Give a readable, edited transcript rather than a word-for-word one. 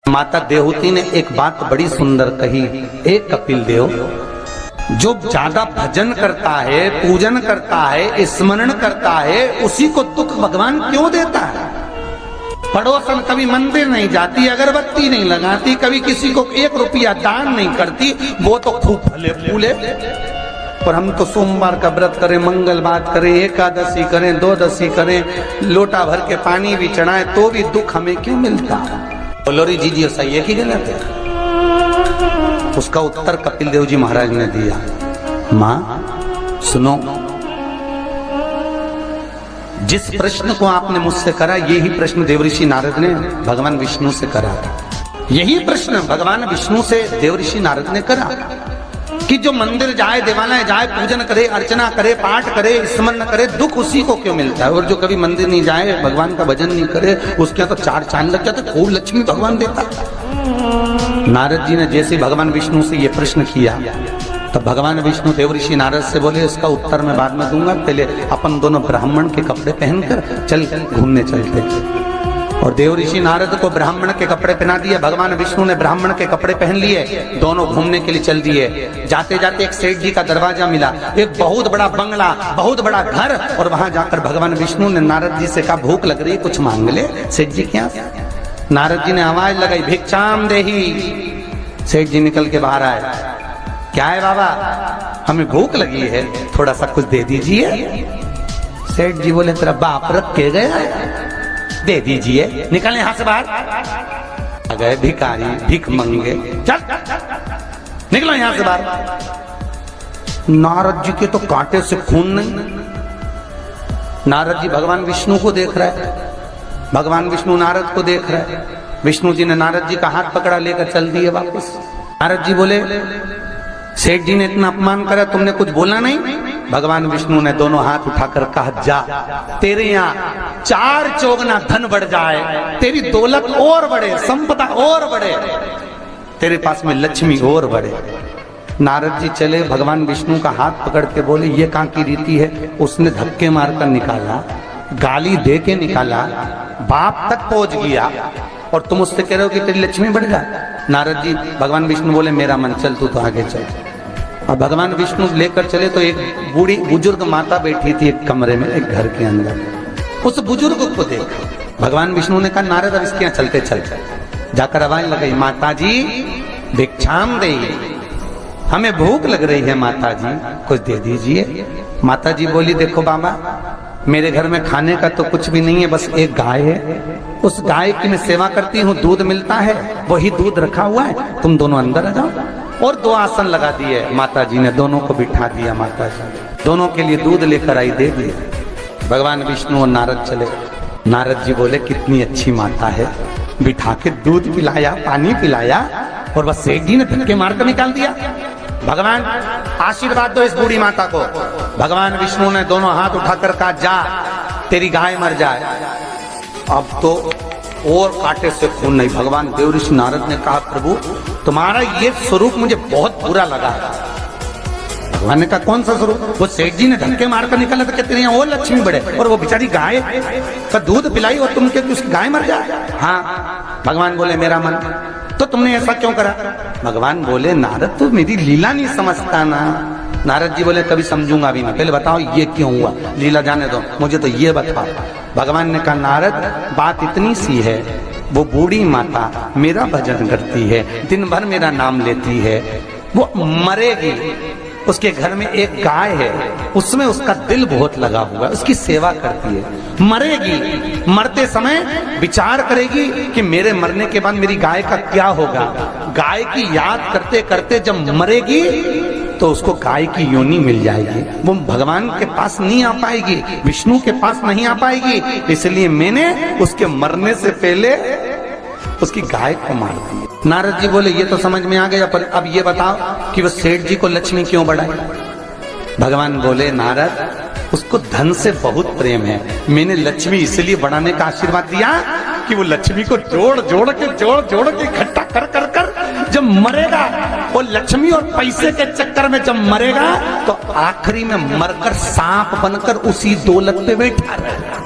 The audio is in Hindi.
माता देवहूति ने एक बात बड़ी सुंदर कही। एक कपिल देव जो ज्यादा भजन करता है, पूजन करता है, स्मरण करता है, उसी को दुख भगवान क्यों देता है? पड़ोसन कभी मंदिर नहीं जाती, अगरबत्ती नहीं लगाती, कभी किसी को 1 रुपया दान नहीं करती, वो तो खूब फले फूले। और हम तो सोमवार का व्रत करें, मंगलवार करें, एकादशी करें, द्वादशी करें, लोटा भर के पानी भी चढ़ाए, तो भी दुख हमें क्यों मिलता है? बोलो रे जी सही है कि गलत है? उसका उत्तर कपिल देव जी महाराज ने दिया। मां सुनो, जिस प्रश्न को आपने मुझसे करा, यही प्रश्न देवऋषि नारद ने भगवान विष्णु से करा था। यही प्रश्न भगवान विष्णु से देवऋषि नारद ने करा कि जो मंदिर जाए, देवालय जाए, पूजन करे, अर्चना करे, पाठ करे, स्मरण करे, दुख उसी को क्यों मिलता है? और जो कभी मंदिर नहीं जाए, भगवान का भजन नहीं करे, उसके तो 4 चांद लग जाते, खूब लक्ष्मी भगवान देता। नारद जी ने जैसे भगवान विष्णु से ये प्रश्न किया, तब भगवान विष्णु देवऋषि नारद से बोले, इसका उत्तर मैं बाद में दूंगा, पहले अपन दोनों ब्राह्मण के कपड़े पहनकर चल घूमने चलते। और देवऋषि नारद को ब्राह्मण के कपड़े पहना दिए, भगवान विष्णु ने ब्राह्मण के कपड़े पहन लिए, दोनों घूमने के लिए चल दिए। जाते जाते एक सेठ जी का दरवाजा मिला, एक बहुत बड़ा बंगला, बहुत बड़ा घर, और वहां जाकर भगवान विष्णु ने नारद जी से कहा, भूख लग रही है, कुछ मांग ले। सेठ जी क्या? नारद जी ने आवाज लगाई, भिक्षाम देही। सेठ जी निकल के बाहर आए। क्या है बाबा? हमें भूख लगी है, थोड़ा सा कुछ दे दीजिए। सेठ जी बोले, तेरा बाप रख के गया, दे दीजिए। निकल यहां से बाहर। आ गए भिखारी, भीख मंगे, चल निकलो यहां से बाहर। नारद जी के तो कांटे से खून नहीं। नारद जी भगवान विष्णु को देख रहे हैं, भगवान विष्णु नारद को देख रहे हैं। विष्णु जी ने नारद जी का हाथ पकड़ा, लेकर चल दिए वापस। नारद जी बोले, सेठ जी ने इतना अपमान करा, तुमने कुछ बोला नहीं? भगवान विष्णु ने दोनों हाथ उठाकर कहा, जा, तेरे यहाँ 4 चौगुना धन बढ़ जाए, तेरी दौलत और बढ़े, संपदा और बढ़े, तेरे पास में लक्ष्मी और बढ़े। नारद जी चले, भगवान विष्णु का हाथ पकड़ के बोले, ये कहाँ की रीति है? उसने धक्के मारकर निकाला, गाली दे के निकाला, बाप तक पहुंच गया, और तुम उससे कह रहे हो कि तेरी लक्ष्मी बढ़ जाए। नारद जी, भगवान विष्णु बोले, मेरा मन, चल तू तो आगे चल। और भगवान विष्णु लेकर चले तो एक बूढ़ी बुजुर्ग माता बैठी थी एक कमरे में, एक घर के अंदर। उस बुजुर्ग को देख भगवान विष्णु ने कहा, नारद अब इसके यहाँ चलते चलते। जाकर आवाज लगाई, माता जी भिक्षाम दे, हमें भूख लग रही है माता जी, कुछ दे दीजिए। माता जी बोली, देखो बाबा, मेरे घर में खाने का तो कुछ भी नहीं है, बस एक गाय है, उस गाय की मैं सेवा करती हूँ, दूध मिलता है, वही दूध रखा हुआ है, तुम दोनों अंदर आ जाओ। और 2 आसन लगा दिए माता जी ने, दोनों को बिठा दिया। माता जी दोनों के लिए दूध लेकर आई, दे दिया। भगवान विष्णु और नारद चले। नारद जी बोले, कितनी अच्छी माता है, बिठा के दूध पिलाया, पानी पिलाया, और बस सेठ जी ने धक्के मारकर निकाल दिया। भगवान आशीर्वाद दो इस बूढ़ी माता को। भगवान विष्णु ने दोनों हाथ उठाकर कहा, जा, तेरी गाय मर जाए। अब तो और कांटे से खून नहीं। भगवान देवऋषि नारद ने कहा, प्रभु तुम्हारा ये स्वरूप मुझे बहुत बुरा लगा। भगवान ने कहा, कौन सा स्वरूप? वो सेठ जी ने धक्के मारकर निकाला था, कहते हैं वो लक्ष्मी बढ़े, और वो बेचारी गाय का दूध पिलाई और तुम कहते उसकी गाय मर जाए। हाँ। भगवान बोले, मेरा मन, तो तुमने ऐसा क्यों करा? भगवान बोले, नारद तू मेरी लीला नहीं समझता ना। नारद जी बोले, कभी समझूंगा भी नहीं, पहले बताओ ये क्यों हुआ, लीला जाने दो, मुझे तो ये बताओ। भगवान ने कहा, नारद बात इतनी सी है, वो बूढ़ी माता मेरा भजन करती है, दिन भर मेरा नाम लेती है, वो मरेगी, उसके घर में एक गाय है, उसमें उसका दिल बहुत लगा हुआ है, उसकी सेवा करती है, मरेगी, मरते समय विचार करेगी कि मेरे मरने के बाद मेरी गाय का क्या होगा। गाय की याद करते करते जब मरेगी तो उसको गाय की योनि मिल जाएगी, वो भगवान के पास नहीं आ पाएगी, विष्णु के पास नहीं आ पाएगी, इसलिए मैंने उसके मरने से पहले उसकी गाय को मार दी। नारद जी बोले, ये तो समझ में आ गया, पर अब ये बताओ कि वो सेठ जी को लक्ष्मी क्यों बढ़ाई? भगवान बोले, नारद उसको धन से बहुत प्रेम है, मैंने लक्ष्मी इसलिए बढ़ाने का आशीर्वाद दिया कि वो लक्ष्मी को जोड़ जोड़ के इकट्ठा कर कर कर जब मरेगा, वो लक्ष्मी और पैसे के चक्कर में जब मरेगा तो आखिरी में मरकर सांप बनकर उसी दौलत पे बैठा रहेगा।